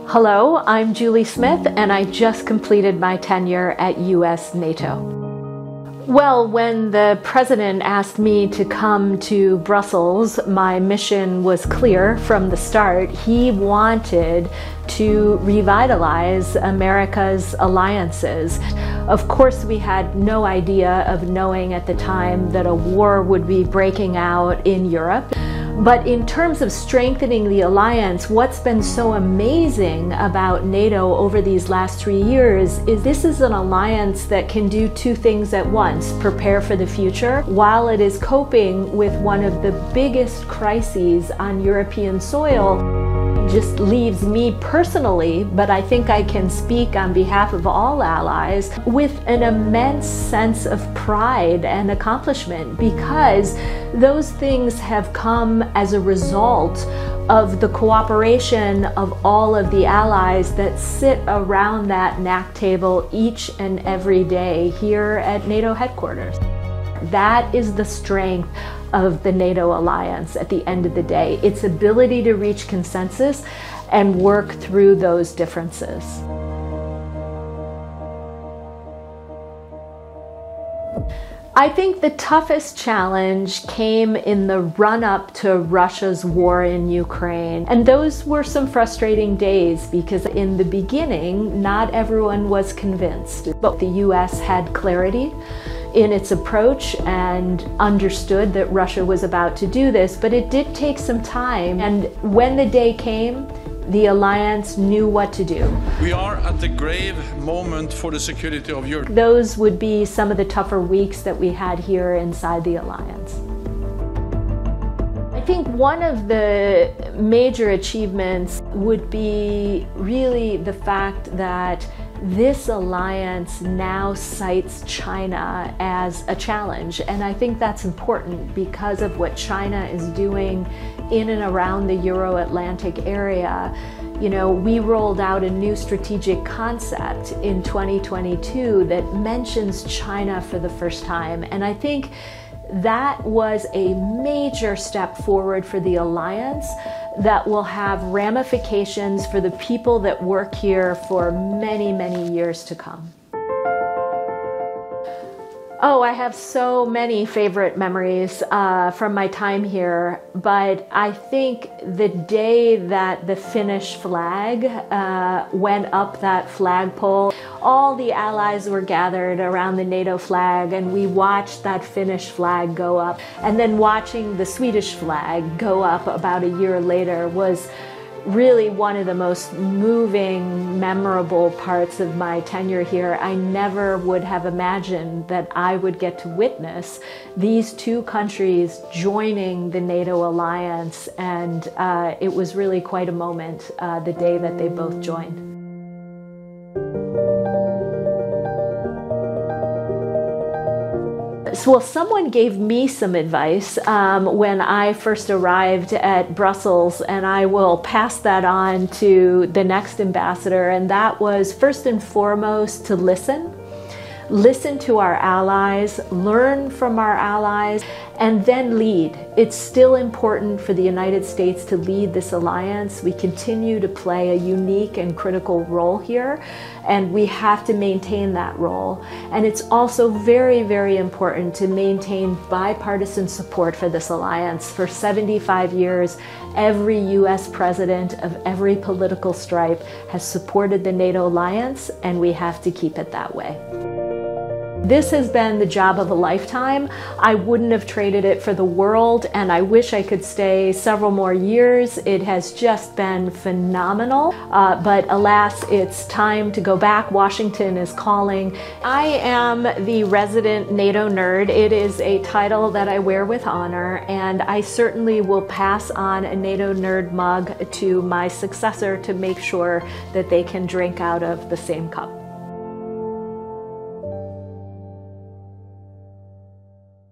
Hello, I'm Julie Smith, and I just completed my tenure at USNATO. Well, when the president asked me to come to Brussels, my mission was clear from the start. He wanted to revitalize America's alliances. Of course, we had no idea of knowing at the time that a war would be breaking out in Europe. But in terms of strengthening the alliance, what's been so amazing about NATO over these last 3 years is this is an alliance that can do two things at once: prepare for the future while it is coping with one of the biggest crises on European soil. Just leaves me personally, but I think I can speak on behalf of all allies, with an immense sense of pride and accomplishment, because those things have come as a result of the cooperation of all of the allies that sit around that NAC table each and every day here at NATO headquarters. That is the strength of the NATO alliance at the end of the day, its ability to reach consensus and work through those differences. I think the toughest challenge came in the run-up to Russia's war in Ukraine. And those were some frustrating days because in the beginning, not everyone was convinced. But the US had clarity in its approach and understood that Russia was about to do this, but it did take some time. And when the day came, the alliance knew what to do. We are at the grave moment for the security of Europe. Those would be some of the tougher weeks that we had here inside the alliance. I think one of the major achievements would be really the fact that this alliance now cites China as a challenge, and I think that's important because of what China is doing in and around the Euro-Atlantic area. You know, we rolled out a new strategic concept in 2022 that mentions China for the first time, and I think that was a major step forward for the alliance that will have ramifications for the people that work here for many, many years to come. Oh, I have so many favorite memories from my time here, but I think the day that the Finnish flag went up that flagpole, all the allies were gathered around the NATO flag, and we watched that Finnish flag go up. And then watching the Swedish flag go up about a year later was really one of the most moving, memorable parts of my tenure here. I never would have imagined that I would get to witness these two countries joining the NATO alliance, and it was really quite a moment the day that they both joined. Well, someone gave me some advice when I first arrived at Brussels, and I will pass that on to the next ambassador, and that was first and foremost to listen. Listen to our allies, learn from our allies, and then lead. It's still important for the United States to lead this alliance. We continue to play a unique and critical role here, and we have to maintain that role. And it's also very, very important to maintain bipartisan support for this alliance. For 75 years, every US president of every political stripe has supported the NATO alliance, and we have to keep it that way. This has been the job of a lifetime. I wouldn't have traded it for the world, and I wish I could stay several more years. It has just been phenomenal, but alas, it's time to go back. Washington is calling. I am the resident NATO nerd. It is a title that I wear with honor, and I certainly will pass on a NATO nerd mug to my successor to make sure that they can drink out of the same cup.